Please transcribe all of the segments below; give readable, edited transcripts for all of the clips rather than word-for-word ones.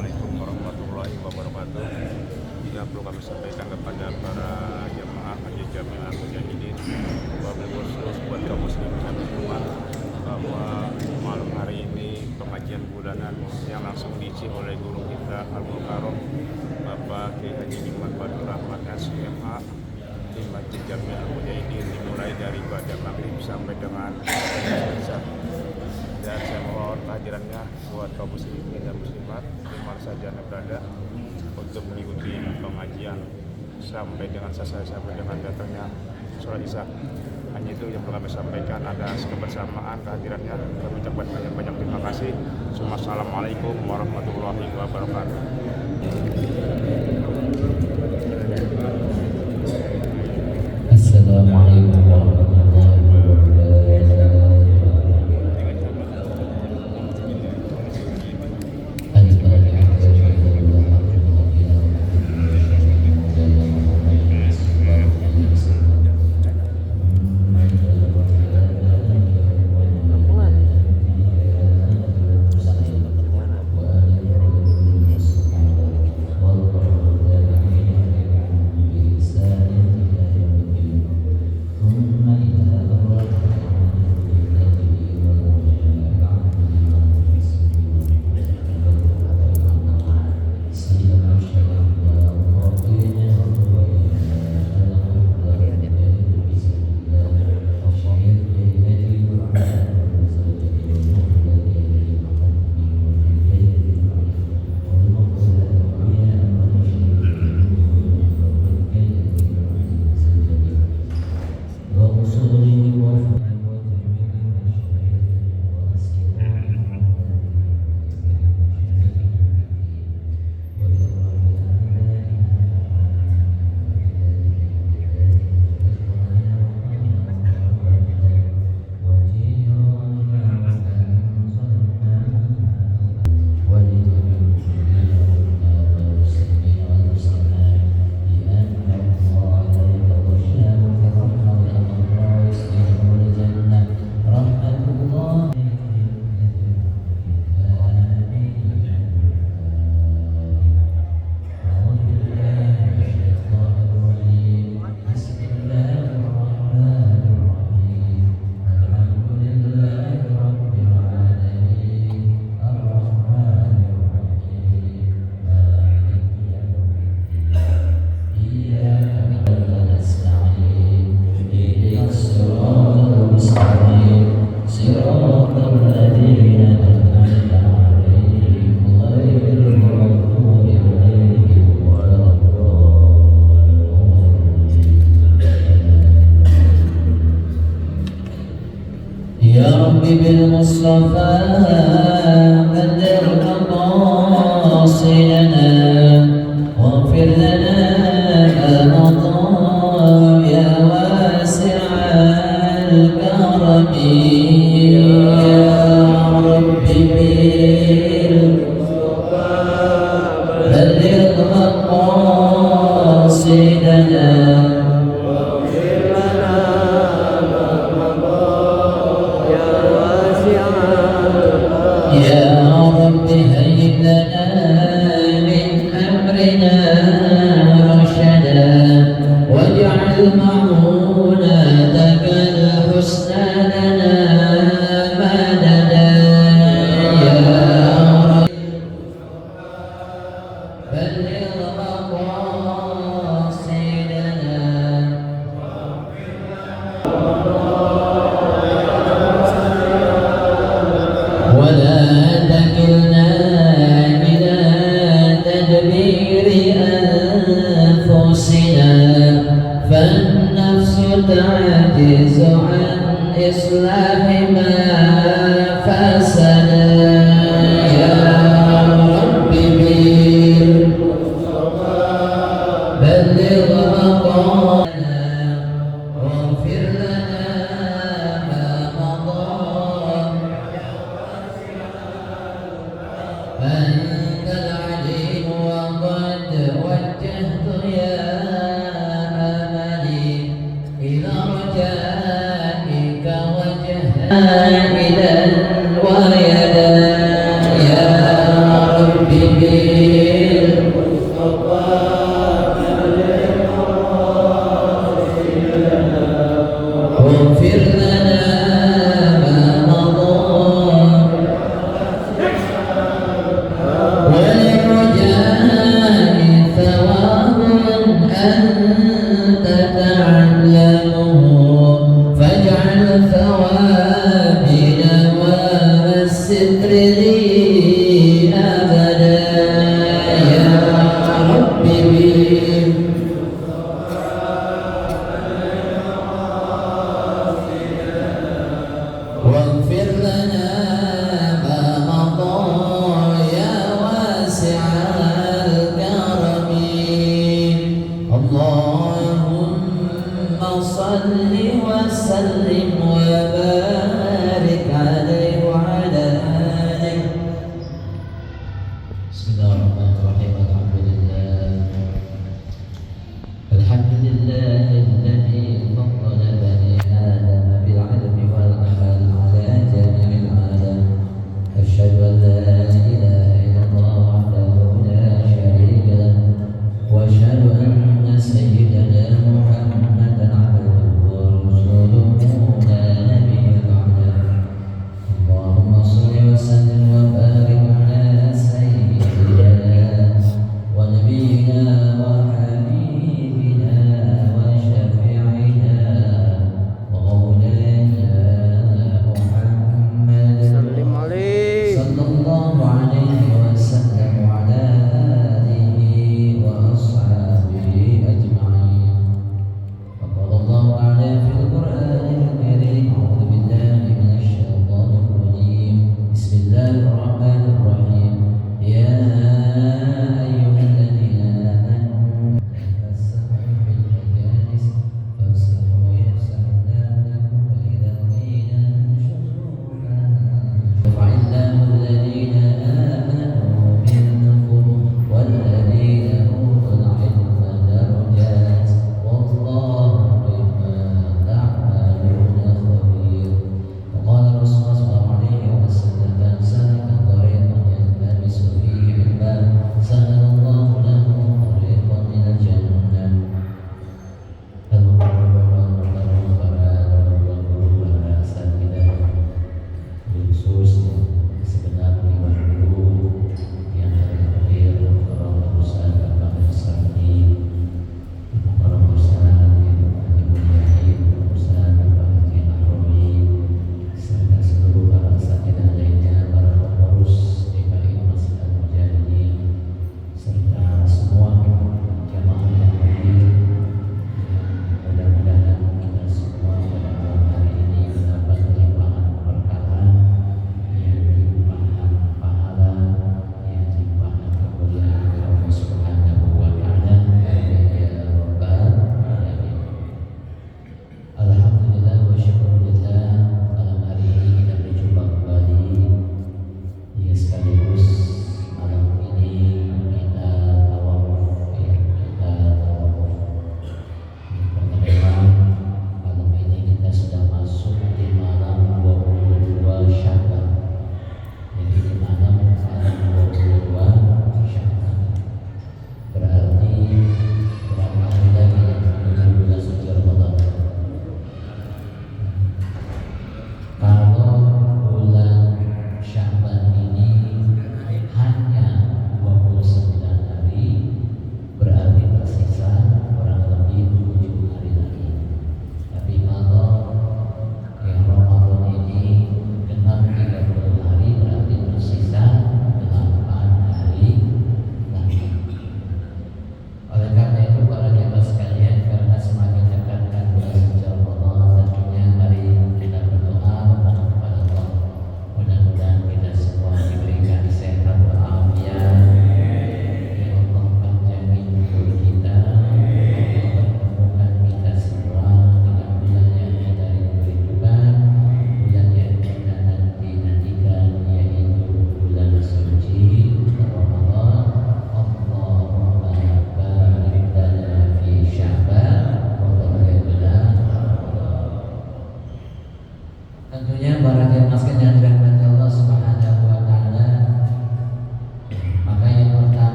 Assalamualaikum warahmatullahi wabarakatuh. Ini perlu kami sampaikan kepada para jemaah Haji Jami'ah Mujahidin, wabil khusus buat kaum muslimin dan muslimat, bahwa malam hari ini pengajian bulanan yang langsung diisi oleh guru kita Al-Mukarram Bapak Kiai Haji Nikmat Badur Rahmat SMA di Masjid Jami'ah Mujahidin, dimulai dari pada maghrib sampai dengan isya. Dan saya mohon kehadirannya buat kaum muslimin dan muslimat di mana saja Anda berada untuk mengikuti pengajian sampai dengan selesai, sampai dengan datangnya sholat isya. Hanya itu yang perlu kami sampaikan, ada kebersamaan kehadirannya. Kami ucapkan banyak-banyak terima kasih. Assalamualaikum warahmatullahi wabarakatuh. Assalamualaikum warahmatullahi بالمصطفى بلغ مقاصدنا واغفر لنا ما مضى يا واسع الكرم يا رب بالمصطفى بلغ مقاصدنا فالنفس تعجز عن إصلاح ما فسد يا رب بالمصطفى بلغ مقامنا واغفر لنا ما مضى أنت العليم وقد وجهت يا إلى ويدا يا رب Bismillahirrahmanirrahim. Alhamdulillah alladzi faddala bani Adam bil 'ilmi wal 'amal 'ala jami'il 'alam. Asyhadu an la ilaha illallah wahdahu la syarika lah wa asyhadu anna sayyidana Muhammadan 'abduhu wa rasuluhu la nabiyya ba'dahu. Allahumma shalli wa sallim wa barik 'ala sayyidina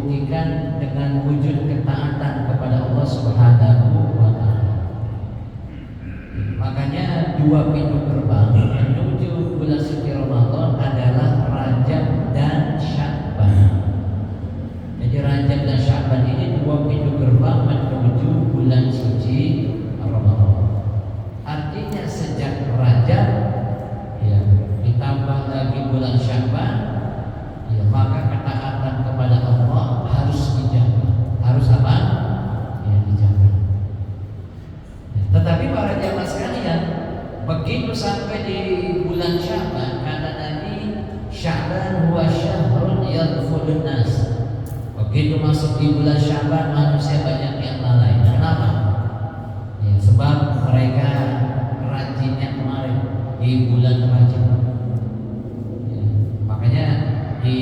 dibuktikan dengan wujud ketaatan kepada Allah Subhanahu wa Ta'ala. Makanya dua pintu gerbang menuju bulan suci Ramadan adalah Rajab dan Sya'ban. Jadi Rajab dan Sya'ban ini dua pintu gerbang menuju bulan suci Ramadan. Artinya sejak Rajab ya ditambah lagi bulan Sya'ban, ya maka ketaatan kepada Allah harus dijaga. Harus apa? Ya dijaga. Tetapi para jamaah sekalian, begitu sampai di bulan Sya'ban, kata Nabi, Sya'ban huwa syahrun yadkhulun nas. Begitu masuk di bulan Sya'ban, manusia banyak yang lalai. Kenapa? Ya, sebab mereka rajinnya kemarin di bulan Rajab. Ya, makanya di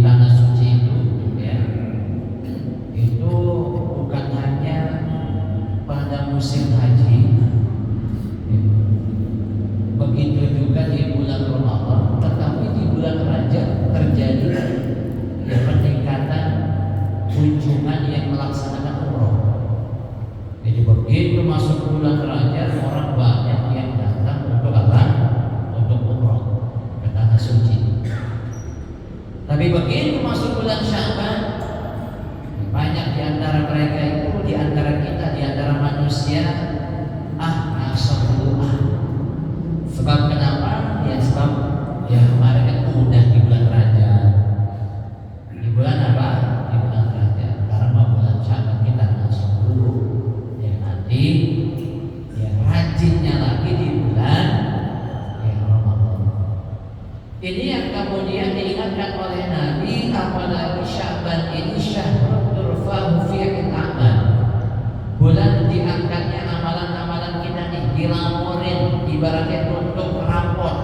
tanah suci itu, ya, itu bukan hanya pada musim haji, ya, begitu juga di bulan Ramadan, tetapi di bulan Rajab terjadi ya peningkatan kunjungan yang melaksanakan umroh. Jadi begitu masuk bulan Rajab, orang banyak yang datang untuk apa? Untuk umroh ke tanah suci. Tapi begitu masuk bulan Sya'ban, banyak di antara mereka itu, di antara kita, di antara manusia, asal dulu. Sebab kenapa? Ya sebab ya kemarin kan udah di bulan Rajab. Di bulan apa? Di bulan Rajab. Karena bulan Sya'ban kita langsung dulu. Ya nanti ya rajinnya lagi di bulan ya Ramadan. Ini yang kemudian diingatkan oleh Nabi, apalagi Sya'ban ini syahrul turfa'u fihi al-a'mal. Bulan diangkatnya amalan-amalan kita nih, dilaporin, ibaratnya untuk rapor.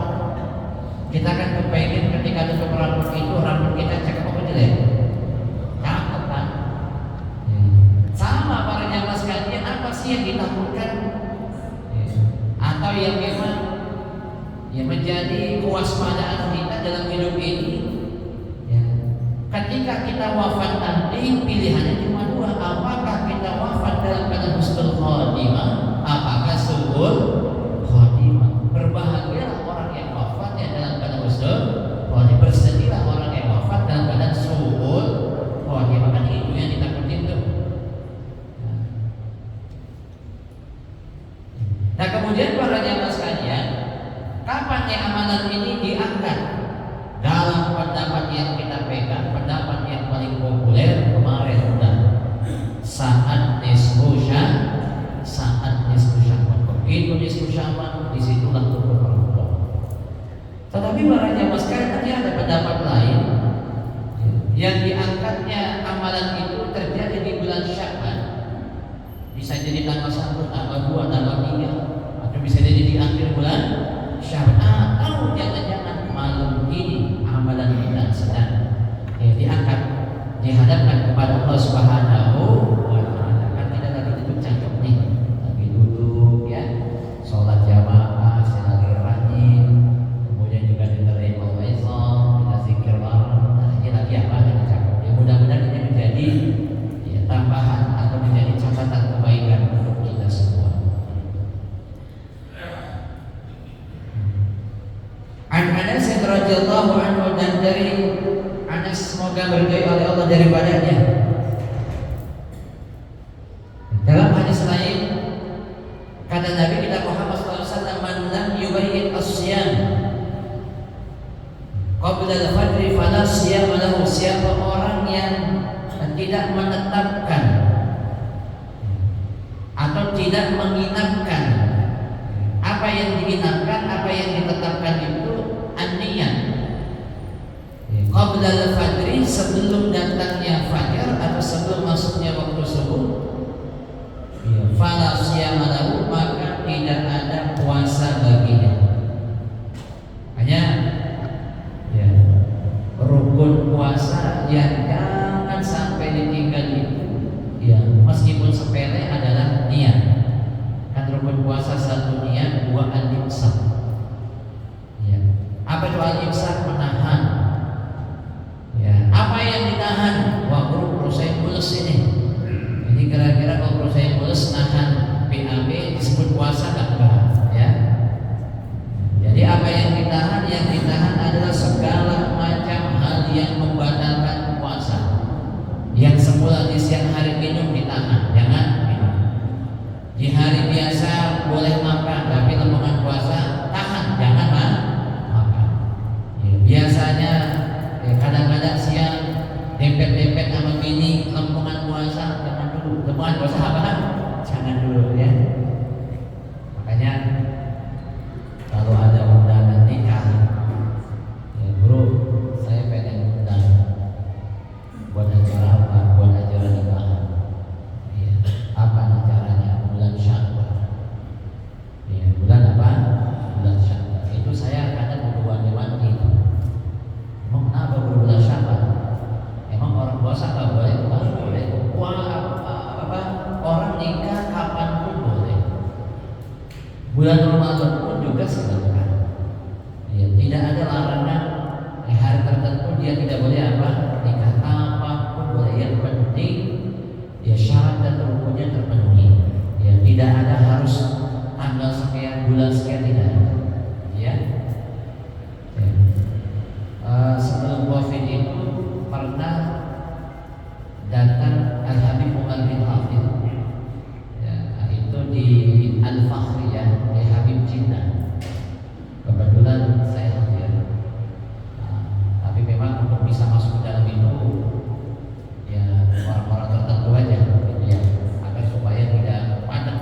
Kita kan kepengen ketika untuk rapor itu, rapor kita cakep apa jelek? Cakep kan? Sama para jamaah sekalian, apa sih yang ditakutkan? Atau yang memang ya menjadi kewaspadaan kita dalam hidup ini, ya. Ketika kita wafat nanti pilihannya cuma dua, apakah kita wafat dalam keadaan husnul khotimah, apakah su'ul khotimah. Berbahagialah orang yang wafat ya dalam keadaan husnul khotimah, bersedihlah orang yang wafat dalam keadaan su'ul khotimah. Kan itu yang ditakutin tuh. Nah kemudian para jamaah sekalian, kapan ya amalan ini diangkat? Dalam pendapat yang kita pegang, pendapat yang paling populer kemarin udah saat nisfu Sya'ban. Begitu nisfu Sya'ban, disitulah turun Ramadan. Tetapi para jamaah sekalian, nanti ada pendapat lain yang diangkatnya amalan itu terjadi di bulan Sya'ban. Bisa jadi tanggal 1, tanggal 2, tanggal 3, atau bisa jadi di akhir bulan Sya'ban. Atau jangan-jangan malam ini amalan kita sedang diangkat, dihadapkan kepada Allah Subhanahu wa Ta'ala. Kan kita lagi duduk cakep nih, lagi duduk ya, sholat jamaah, silaturahmi, kemudian juga dengerin mau'izah, kita zikir bareng. Nah ini lagi apa? Lagi cakep. Ya mudah-mudahan ini menjadi ya, tambahan atau menjadi catatan kebaikan untuk kita semua. Anas radhiyallahu anhu, dan dari Anas semoga berkah oleh Allah daripadanya. Dalam hadis lain kata Nabi kita Muhammad SAW, man lam yubayyin as-siyam qabla al-fajr fala siyam lahu. Siapa orang yang tidak menetapkan atau tidak menginapkan apa yang diinapkan, apa yang ditetapkan itu an-niyat qabla al-fajr, sebelum datangnya fajar atau sebelum masuknya waktu subuh, fala siyama lahu, maka tidak ada puasa baginya. Hanya ya, rukun puasa yang jangan sampai ditinggal itu ya, meskipun sepele adalah niat. Kan rukun puasa satu niat, dua al-imsak. Ya. Apa itu al-imsak? Menahan. Ya. Apa yang ditahan? Wa sebulan di siang hari minum ditahan, jangan minum. Di hari biasa boleh makan, tapi lempengan puasa tahan, jangan makan. Ya, biasanya ya, kadang-kadang siang dempet-dempet sama bini lempengan puasa, jangan dulu. Lempengan puasa apa? Jangan dulu ya. Makanya kalau ada undangan nikah, ya bro, saya pengen undang buat acara apa? Buat acara nikahan. Ya, apa acaranya? Bulan Syawal. Ya, bulan apa? Bulan Syawal. Itu saya kadang wanti-wanti. Emang kenapa bulan Syawal? Emang orang puasa nggak boleh? Nggak boleh. Apa? Orang nikah kapanpun boleh. Bulan Ramadan pun juga silakan. Ya, tidak ada larangan di hari tertentu dia tidak boleh apa? Nikah apapun boleh. Yang penting ya syarat dan rukunnya terpenuhi. Ya, tidak ada harus tanggal sekian, bulan sekian, tidak ada. Ya. Ya. Sebelum COVID itu pernah datang Al-Habib Umar bin Hafid. Ya, itu di Al-Fakhri ya, di Habib Jinna. Kebetulan saya hadir. Tapi memang untuk bisa masuk ke dalam itu ya orang-orang tertentu aja gitu ya, agar supaya tidak padat.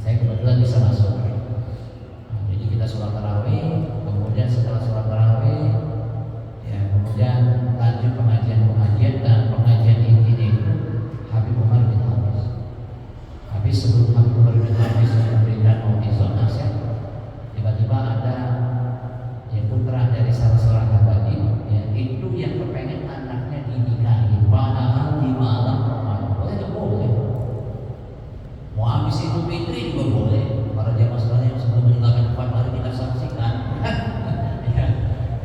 Saya kebetulan bisa masuk. Jadi kita sholat tarawih, kemudian setelah sholat tarawih ya kemudian lanjut pengajian dan pengajian intinya itu Habib Umar bin Hafiz. Habis sebelum Habib Umar bin Hafiz memberikan mau'izah nasihat, tiba-tiba ada ya putra dari salah seorang abadi ya, itu yang kepengen anaknya dinikahi padahal di malam Ramadan. Boleh nggak? Boleh. Mau habis itu fitri juga boleh. Para jamaah sekalian yang sebelum meninggalkan 4 hari kita saksikan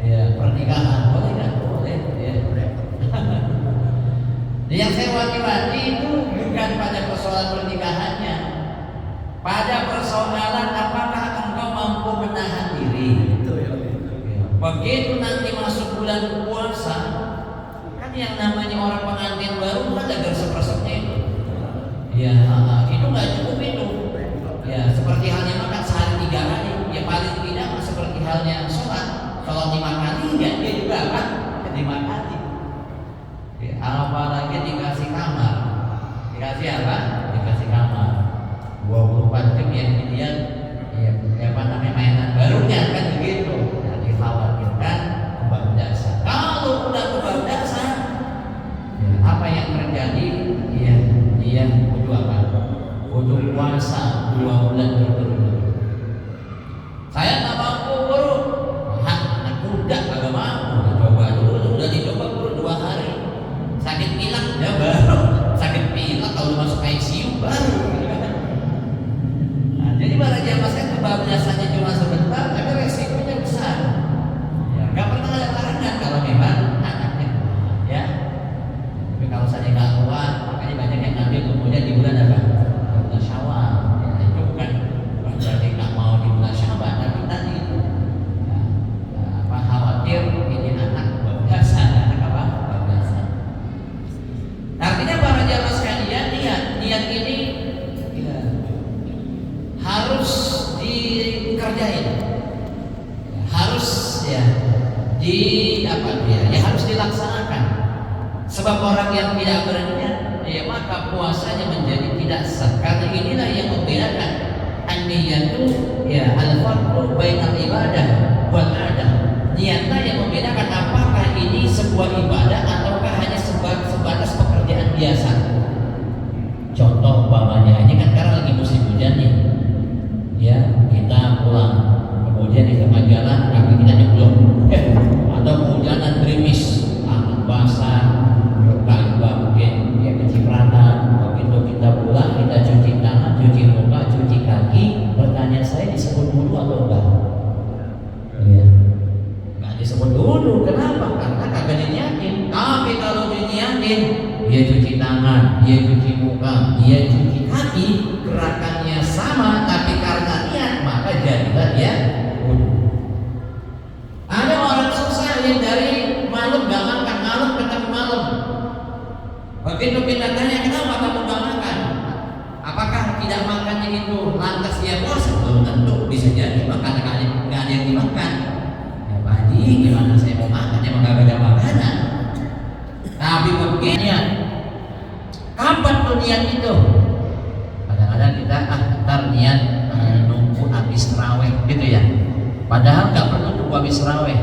ya pernikahan boleh nggak? Boleh. Ya. Yang saya wanti-wanti itu bukan pada persoalan pernikahannya, pada persoalan apakah engkau mampu menahan diri. Begitu nanti masuk bulan puasa, kan yang namanya orang pengantin baru kan ada resep-resepnya itu. Ya, itu nggak cukup itu. Ya, seperti halnya makan sehari 3 kali, ya paling tidak seperti halnya sholat 5 kali, ya dia juga kan 5 kali. Ya, apalagi dikasih kamar, dikasih apa? Dikasih kamar 24 jam yang dilihat, ya apa namanya mainan barunya kan begitu. Nah, dikhawatirkan kebablasan. Kalau udah kebablasan, ya, apa yang terjadi? Ya, dia kudu apa? Kudu puasa 2 bulan berturut-turut. Saya nggak mampu guru, anak muda kagak mampu. Coba dulu, udah dicoba guru 2 hari, sakit pilek ya baru, sakit pilek kalau masuk ICU baru. Nah, jadi para jamaah saya kebablasannya cuma sebentar, tapi resikonya besar. Ya, nggak pernah ada larangan kalau memang anaknya kuat, ya. Tapi kalau saya nggak kuat, makanya banyak yang ngambil kemudian di bulan apa? Bulan Syawal. Ya, itu bukan berarti nggak mau di bulan Syawal, tapi tadi itu apa khawatir ini anak kebablasan, anak apa? Kebablasan. Artinya para jamaah sekalian, niat ini ya, harus dikerjain, harus ya di apa ya harus dilaksanakan. Sebab orang yang tidak berniat, ya maka puasanya menjadi tidak sah. Karena inilah yang membedakan an-niyatu ya al-farqu bainal ibadah wal adah. Niatlah yang membedakan apakah ini sebuah ibadah ataukah hanya sebatas pekerjaan biasa. Contoh umpamanya ini kan sekarang lagi musim hujan nih. Ya, kita pulang kemudian di tengah jalan kaki kita jeblok atau kehujanan gerimis, angin basah, muka juga mungkin ya kecipratan. Begitu kita pulang, kita cuci tangan, cuci muka, cuci kaki. Pertanyaan saya, disebut wudu atau enggak? Iya, enggak disebut wudu. Kenapa? Karena kagak diniatin. Tapi kalau diniatin, dia cuci tangan, dia cuci muka, dia cuci kaki, gerakannya sama, tapi karena niat maka jadilah dia wudu. Ada orang susah yang dari malam gak makan, malam ketemu malam Begitu kita tanya kenapa kamu gak makan, apakah tidak makannya itu lantas dia puasa? Belum tentu, bisa jadi makan nggak ada yang dimakan. Ya Pak Haji, gimana saya mau makan? Emang gak ada makanan. Tapi begini, kapan tuh niat itu? Kadang-kadang kita ntar niat nunggu habis terawih gitu ya. Padahal nggak perlu nunggu habis terawih.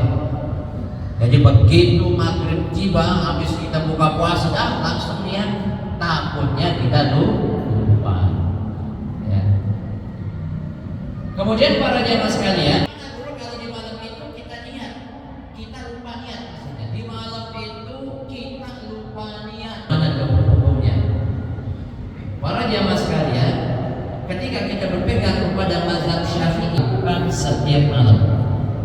Jadi begitu maghrib tiba, habis kita buka puasa, langsung niat. Takutnya kita lupa. Ya. Kemudian para jamaah sekalian, kalau di malam itu kita niat, kita lupa niat. Maksudnya di malam itu kita lupa niat. Mana hukumnya? Para jamaah sekalian, ketika kita berpegang kepada mazhab Syafi'i bukan setiap malam.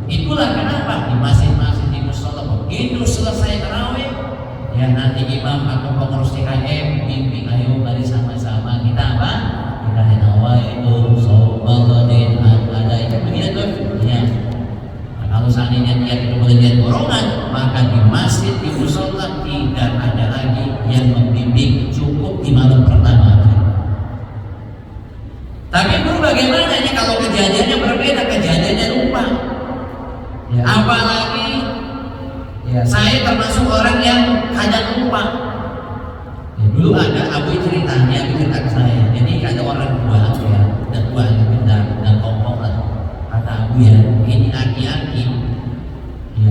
Itulah kenapa di masing-masing di musola begitu selesai tarawih, ya nanti imam atau pengurus TKM bimbing, ayo mari sama-sama kita apa? Kita nawaitu shaumaladin ada itu begitu ya. Nah, kalau seandainya niat itu boleh dorongan, maka di masjid di musola tidak ada lagi yang membimbing, cukup di malam pertama. Tapi guru bagaimana ini kalau kejadiannya berbeda, kejadiannya lupa? Ya, apalagi ya, saya termasuk orang yang kadang lupa. Ya, dulu ada Abu ceritanya, cerita ke saya. Jadi ada orang tua ya, dan tua dan kompok lah. Kata Abu ya, ini aki-aki, ya,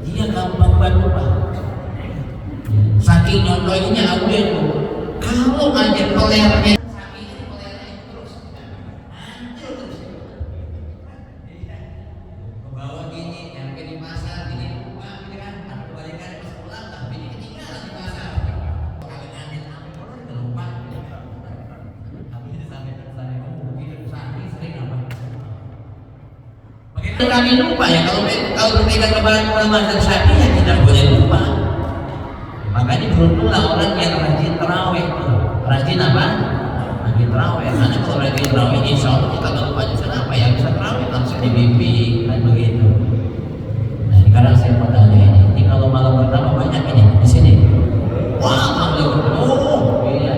dia gampang banget lupa. Ya, saking nyontohnya Abu itu, kalau aja pelernya kami lupa ya, kalau berpegang kepada mazhab Syafi'i ya tidak boleh lupa. Makanya beruntunglah orang yang rajin tarawih itu. Rajin apa? Rajin tarawih. Karena kalau rajin tarawih insya Allah kita nggak lupa juga apa ya, bisa tarawih langsung dibimbing dan begitu. Nah sekarang saya mau tanya ini kalau malam pertama banyak ini di sini. Wah alhamdulillah. Oh iya.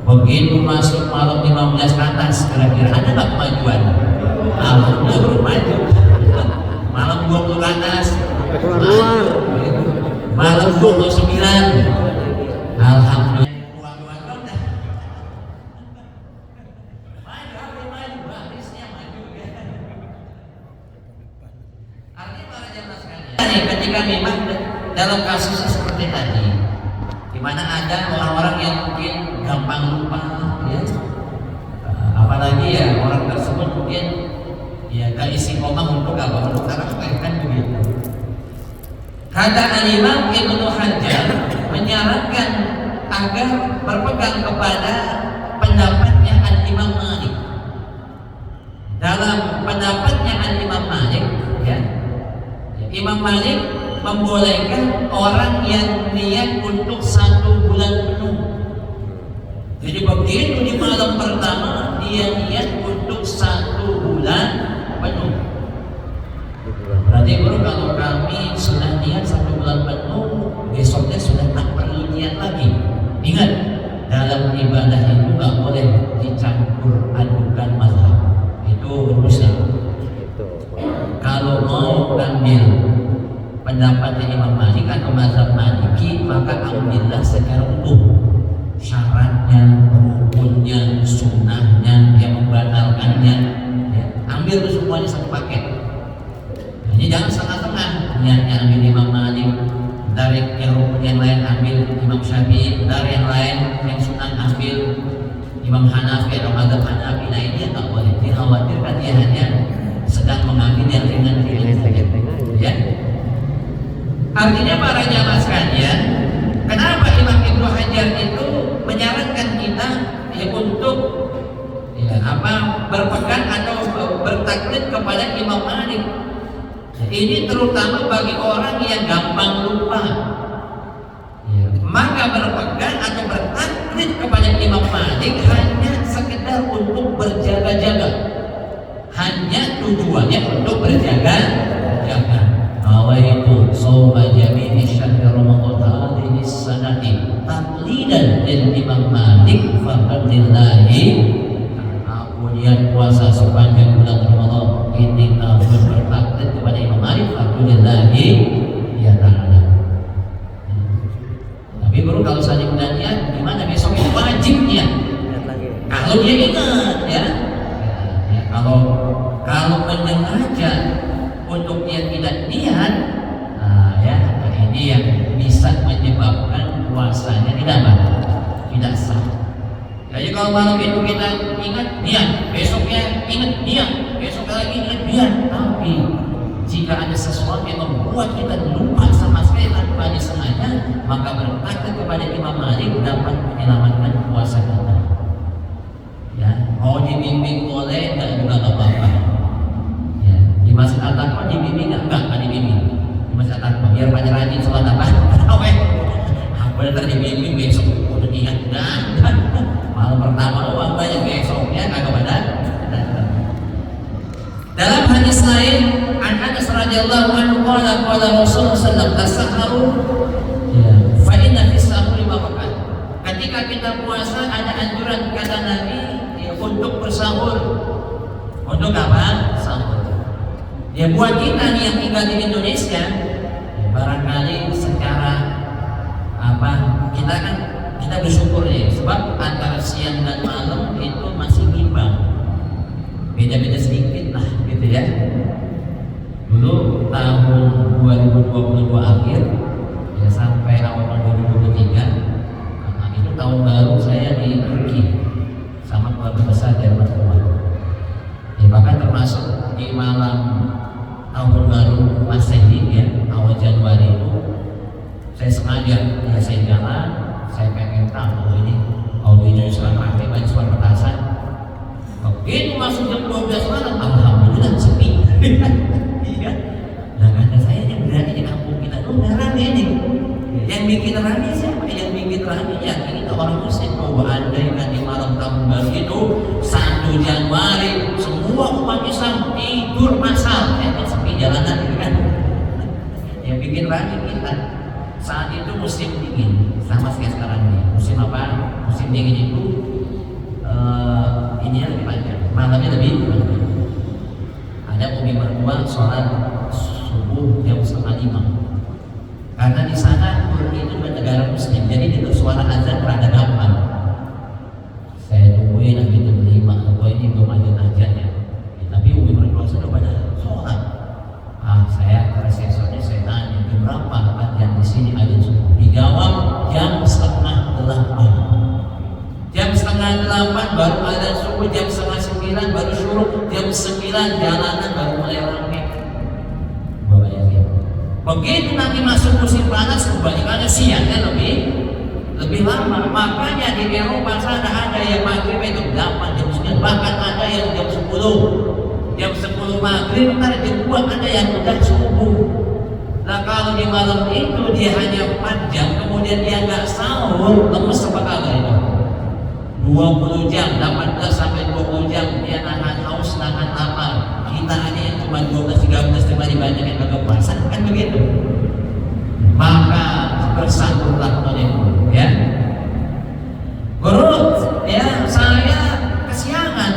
Begitu masuk malam 15 ke atas, kira-kira ada nggak kemajuan? Alhamdulillah belum maju. Malam 20 ke atas, malam 29, alhamdulillah. Ketika memang dalam kasus seperti tadi, di mana ada orang-orang yang mungkin gampang lupa, ya. Apalagi ya orang tersebut mungkin ya gak istiqomah untuk apa? Untuk tarawih kan begitu. Kata Al-Imam Ibnu Hajar menyarankan agar berpegang kepada pendapatnya Al-Imam Malik. Dalam pendapatnya Al-Imam Malik, ya, Imam Malik membolehkan orang yang niat untuk 1 bulan penuh. Jadi begitu di malam pertama dia niat untuk 1 bulan penuh. Berarti guru kalau kami sudah niat 1 bulan penuh, besoknya sudah tak perlu niat lagi. Ingat, dalam ibadah itu nggak boleh dicampur adukan mazhab. Itu rusak. Kalau mau ambil pendapatnya Imam Malik atau mazhab Maliki, maka ambillah secara utuh. Syaratnya, rukunnya, sunnahnya, yang membatalkannya, ya, ambil itu semuanya satu paket. Jadi jangan setengah-setengah, niatnya ambil Imam Malik, dari yang rukun yang lain ambil Imam Syafi'i, dari yang lain yang sunnah ambil Imam Hanafi atau mazhab Hanafi. Nah ini tak boleh, dikhawatirkan dia hanya sedang mengambil yang ringan-ringan saja. Ya. Artinya para jamaah sekalian, kenapa Imam Ibnu Hajar itu menyarankan kita ya, untuk ya, berpegang atau bertaklid kepada Imam Malik. Ini terutama bagi orang yang gampang lupa. Ya, maka berpegang atau bertaklid kepada Imam Malik hanya sekedar untuk berjaga-jaga. Hanya tujuannya untuk berjaga-jaga. Nawaitu shauma jami'i syahri Ramadan hadhihi sanati taqlidan lil Imam Malik faqadillahi. Kemudian puasa sepanjang bulan Ramadan ini tahun bertaklid kepada Imam Malik faqadillahi ya ta'ala. Tapi baru kalau saling niat gimana besok itu wajibnya kalau dia ingat ya. Kalau menyengaja untuk dia tidak niat, ya ini yang bisa menyebabkan puasanya tidak sah. Jadi kalau malam itu kita ingat niat, besoknya ingat niat, besok lagi ingat niat, tapi jika ada sesuatu yang membuat kita lupa sama sekali tanpa disengaja, maka bertakwa kepada Imam Malik dapat menyelamatkan puasa kita. Ya, mau dibimbing boleh, dan juga nggak apa-apa. Ya, di Masjid Al-Taqwa dibimbing enggak dibimbing. Di Masjid Al-Taqwa biar pada rajin sholat apa? Boleh ntar dibimbing besok udah ingat dan malam pertama uang banyak besoknya kagak pada. Dalam hadis lain, an Anas radhiyallahu anhu qala Rasulullah sallallahu alaihi wasallam tasahharu fa inna fis sahuri barakah. Ketika kita puasa ada anjuran kata Nabi untuk bersahur. Untuk apa? Sahur. Ya buat kita nih yang tinggal di Indonesia, ya barangkali secara kita bersyukur ya, sebab antara siang dan malam itu masih imbang, beda-beda sedikit lah gitu ya. Dulu tahun 2022 akhir ya sampai awal tahun 2023 itu tahun baru saya di Turki sama keluarga besar dari rumah. Ya, bahkan termasuk di malam tahun baru Masehi ya awal Januari itu saya sengaja ya saya jalan, saya pengen tahu ini audionya Islam pakai banyak suara petasan. Begitu masuk jam 12 malam, alhamdulillah sepi. Iya. Nah kata saya yang berani di kampung kita tuh nggak rame ini. Yang bikin rame siapa? Yang bikin rame ya kita orang Muslim. Bahwa andai kan di malam tahun baru itu 1 Januari semua umat Islam tidur masal, sepi jalanan gitu kan. Yang bikin rame kita. Saat itu musim dingin, sama kayak sekarang ini. Musim apa? Musim dingin itu ini lebih panjang, malamnya lebih panjang. Ada umi mertua sholat subuh jam 4:30. Karena di sana Turki itu negara Muslim, jadi itu suara azan rada gampang. Saya tungguin lagi jam 5, atau ini belum ada azannya. Tapi umi mertua sudah pada sholat. Saya resepsionya saya tanya jam berapa azan di sini azan subuh. Dijawab jam 7:30. Jam 7:30 baru azan subuh, jam 8:30 baru syuruk, jam 9 jalanan baru mulai ramai. Begitu nanti masuk musim panas kebanyakannya siangnya lebih lama. Makanya di Eropa sana ada yang maghrib itu 8 jam 9, bahkan ada yang jam 10. Jam 10 maghrib, ntar jam 2 ada yang udah subuh. Nah kalau di malam itu dia hanya 4 jam, kemudian dia nggak sahur, lemes apa kagak itu? 20 jam, 18 sampai 20 jam dia nahan haus, nahan lapar. Kita aja yang cuma 12-13 cuma dibanyak yang kagak puasa, kan begitu. Maka bersahurlah olehmu, ya. Guru, ya saya kesiangan.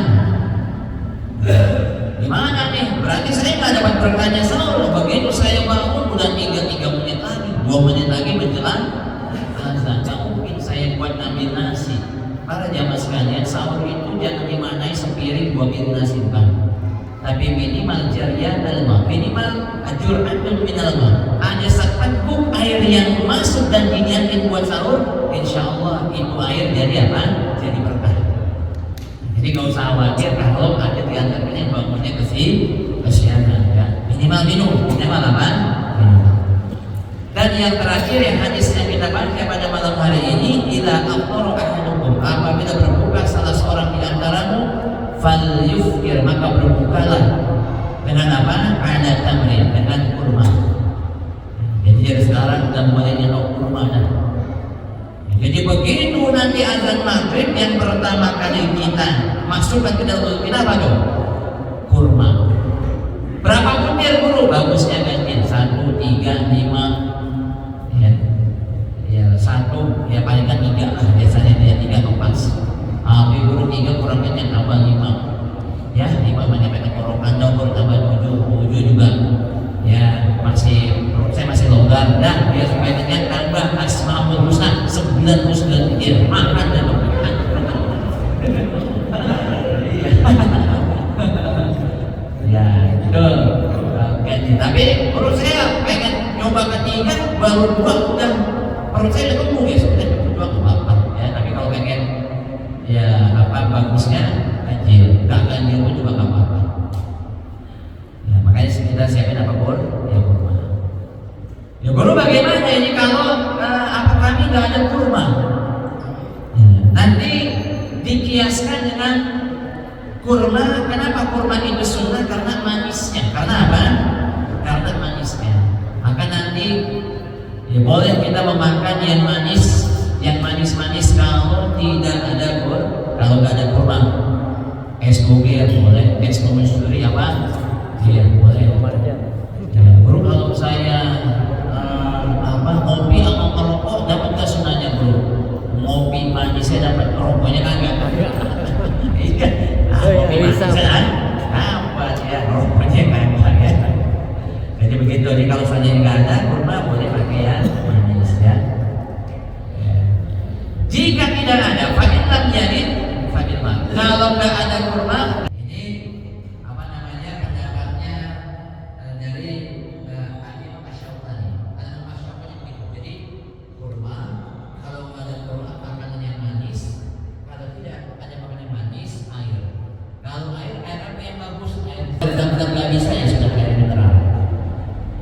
Gimana nih? Berarti saya nggak dapat bertanya sahur. Begitu saya bangun udah 3 menit lagi, 2 menit lagi menjelang azan. Nggak mungkin saya buat ambil nasi. Para jamaah sekalian, sahur itu jangan dimaknai sepiring 2 piring nasi bukan. Tapi minimal jariyah dalma, minimal jur'atun minal ma. Ada seteguk air yang masuk dan diniatkan buat sahur, insya Allah itu air jadi apa? Jadi berkah. Jadi nggak usah khawatir kalau ada di antaranya yang bangunnya kesiangan ya. Minimal minum, minimal apa? Minum. Dan yang terakhir yang hadis yang kita baca pada malam hari ini, ila afṭara ahadukum, apabila berbuka salah seorang di antaramu, falyufṭir, maka berbukalah dengan apa? Ada tamrin, dengan kurma. Jadi dari sekarang udah mulai nyenok kurma dah. Jadi begitu nanti azan maghrib yang pertama kali kita masukkan ke dalam kita apa dong? Kurma. Berapa butir guru? Bagusnya ganti 1, 3, 5. Ya, 1 satu, ya paling kan 3 lah, biasanya dia 3 ke pas. Tapi guru 3 kurang kenyang tambah 5, ya 5 menyampaikan korokan jauh tambah 7 juga, ya masih perut saya masih longgar. Dan biar supaya kenyang tambah asmaul husna 99 zikir, makan dan makan. Ya itu ganti. Tapi perut saya pengen nyoba ketiga, baru 2 udah perut saya udah tumbuh ya, sudah 2 ke 4 ya. Tapi kalau pengen ya apa bagusnya ganjil, nggak ganjil pun juga nggak apa-apa ya. Makanya kita siapin apa pun ya kurma. Ya guru bagaimana ini kalau apa kami nggak ada kurma ya, nanti dikiaskan dengan kurma. Kenapa kurma itu sunnah? Karena manisnya. Karena apa? Karena manisnya. Maka nanti ya boleh kita memakan yang manis, yang manis-manis kalau tidak ada kalau nggak ada kurma. Es doger boleh, es doger apa? Iya boleh. Ya, bro kalau saya ngopi atau merokok dapat nggak sunahnya bro? Ngopi manisnya dapat, rokoknya kagak. Iya. Kopi manis apa ya? Rokoknya kagak ya. Jadi begitu. Jadi kalau saja nggak ada kurma boleh pakai yang manis ya. Jika tidak ada fa'in lam yadid fa'il ma. Kalau nggak ada kurma, ini apa namanya pendapatnya dari Al-Imam Asy-Syaukani. Al-Imam Asy-Syaukani begitu. Jadi kurma kalau nggak ada kurma makanan yang manis, kalau tidak ada makanan yang manis air. Kalau air apa yang bagus? Air benar-benar nggak bisa ya sudah air mineral.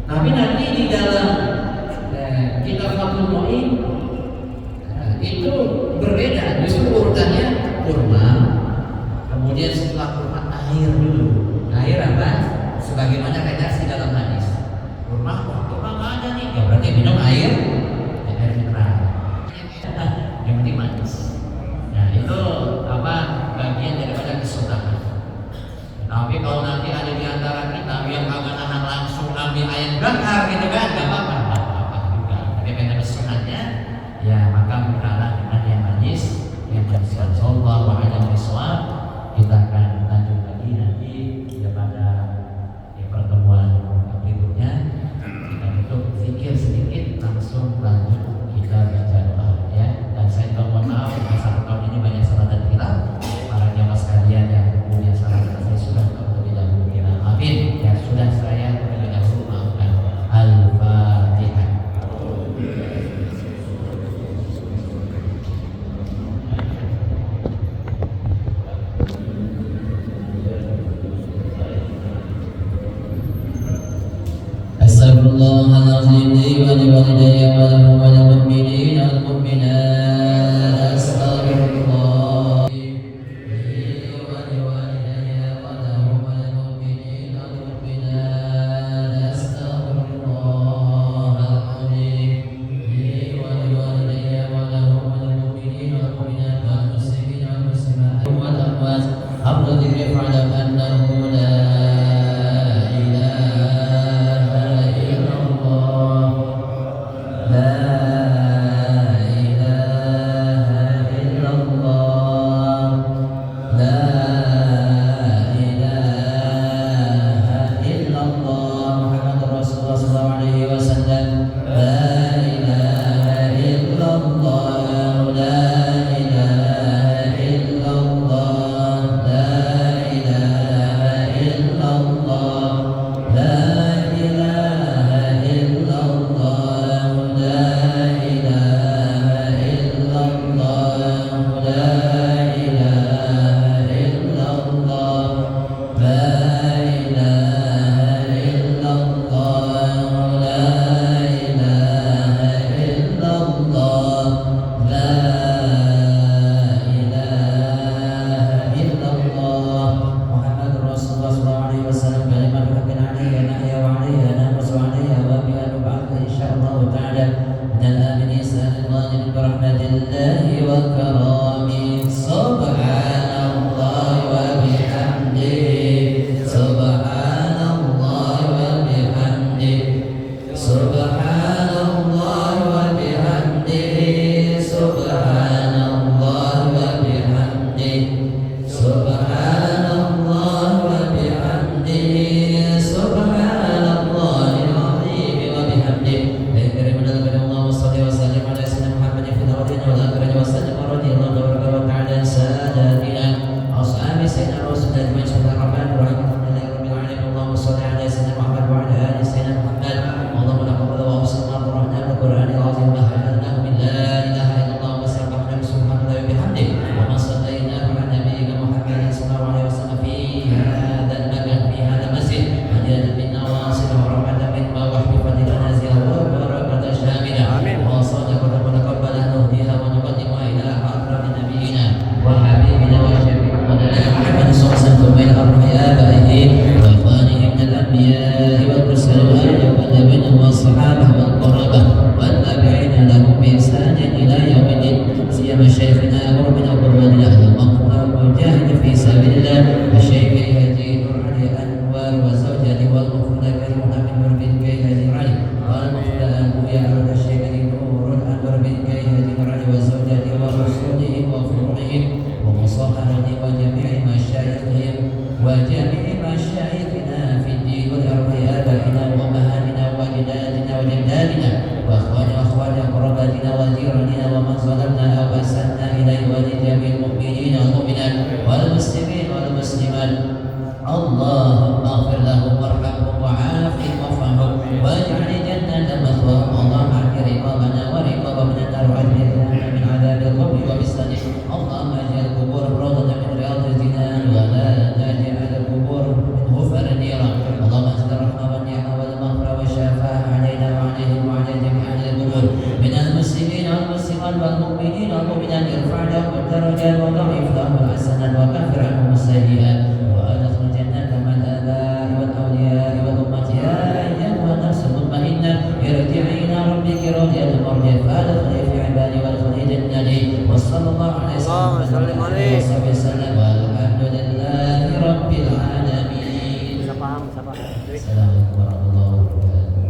Tapi nanti di dalam kitab Fathul Mu'in itu berbeda, justru urutannya kurma, kemudian setelah kurma air dulu. Air apa? Sebagaimana redaksi dalam hadis. Kurma nggak ada nih, ya berarti minum air mineral. Yang penting manis. Nah itu apa bagian daripada kesukaan. Tapi kalau nanti ada di antara kita yang kagak nahan langsung ambil ayam bakar gitu kan, nggak apa-apa juga. Tapi karena kesukaannya ya maka berkalah dengan yang manis, yang manis. Insyaallah wa ala bisawab. Kita akan lanjut lagi nanti pada pertemuan berikutnya. Kita tutup zikir sedikit, langsung lanjut kita baca doa ya. Dan saya mohon maaf karena 1 tahun ini banyak salah dan hilaf. Para jamaah sekalian yang punya salah saya sudah terlebih dahulu. Amin. Ya sudah saya terlebih dahulu maafkan. Al سيما شيخنا وربنا وقربنا أهل المقهى والمجاهد في سبيل الله الشيخ يهدي نور علي أنوار وزوجته والمخلى محمد نور بن كيهدي علي والمخلى أبويا على الشيخ نور أنور بن كيهدي علي وزوجته ورسوله وفروعهم ومصاحبته وجميع مشايخهم وجميع مشايخنا في الدين والأرض آبائنا وأمهاتنا وأجدادنا وجدادنا وأخواننا وقرباتنا وجيراننا ومن ظلمنا أو أسأنا إليه ولجميع المؤمنين والمؤمنات والمسلمين والمسلمات اللهم اغفر لهم وارحمهم وعافهم واعف عنهم واجعل الجنة مثواهم اللهم اعف رقابنا ورقاب من النار واجعلنا من عذاب القبر وبسنه اللهم اجعل القبور روضة من رياض الجنان ولا تجعل القبور من غفر النيران اللهم انزل الرحمة والنعمة والمغفرة والشفاعة علينا وعليهم وعلى جميع اهل القبور من المسلمين والمسلمات والمؤمنين والمؤمنات ارفع لهم الدرجات وضعف لهم الحسنات وكفر عنهم السيئات وادخل الجنة مع الآباء والأولياء والأمة يا أيها النفس المطمئنة ارجعي إلى ربك راضية مرضية فادخلي في عبادي وادخلي جنتي وصلى الله على سيدنا محمد وصحبه وسلم والحمد لله رب العالمين. السلام عليكم ورحمة الله وبركاته.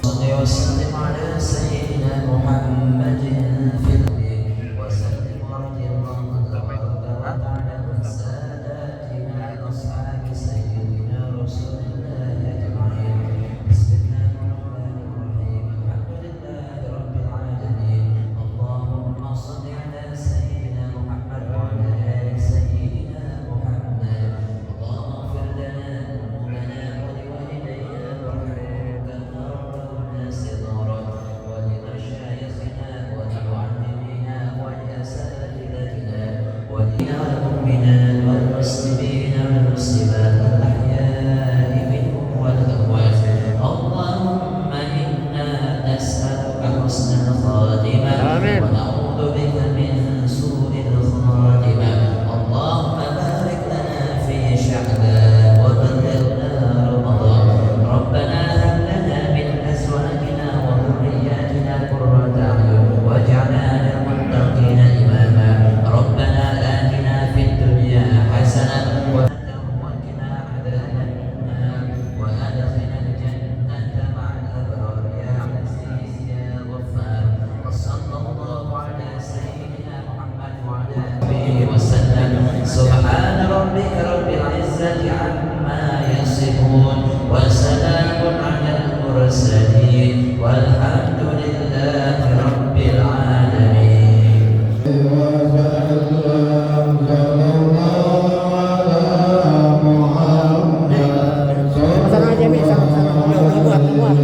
صل وسلم على سيدنا محمد في الدين وسلم رضي الله تعالى عن ساداتنا اصحاب سيدنا رسول الله اجمعين. بسم الله الرحمن الرحيم الحمد لله رب العالمين اللهم صل على سيدنا محمد وعلى ال سيدنا محمد اللهم اغفر لنا ذنوبنا ولوالدينا وارحمنا صغارا ولمشايخنا ولمعلمينا ولأساتذتنا وللمؤمنين والمسلمين والمسلمات الأحياء منهم والأموات اللهم إنا نسألك حسن الخاتمة ونعوذ بك من سوء الخاتمة اللهم بارك لنا في شعبان وبلغنا رمضان ربنا هب لنا من أزواجنا وذرياتنا قرة أعين واجعلنا للمتقين إماما ربنا آتنا في الدنيا حسنة وقنا عذاب النار وأدخلنا الجنة مع الأبرار يا عزيز يا غفار وصلى الله على سيدنا محمد وعلى آله وسلم سبحان ربك رب العزة عما يصفون وسلام على المرسلين والحمد لله رب العالمين. Sama aja Mi, sama-sama. Buat.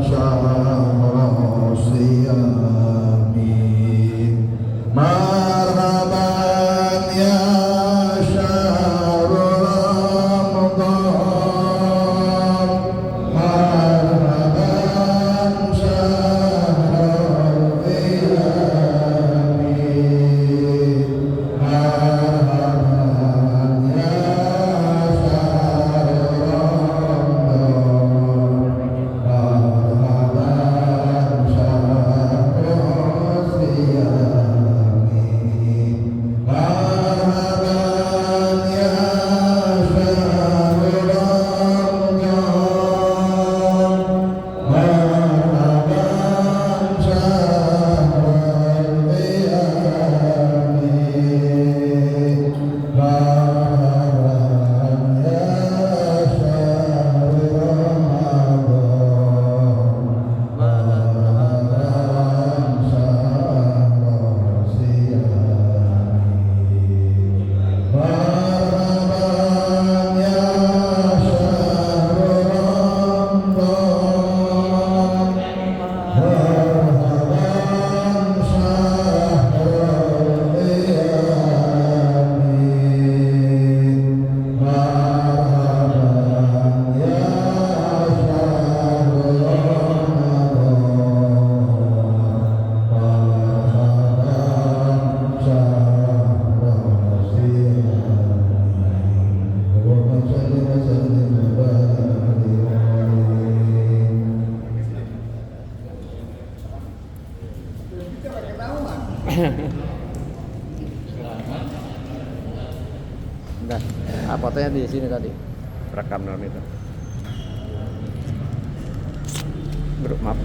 Shah Bentar. Ah, fotonya di sini tadi. Rekam dalam itu. Bro, maaf.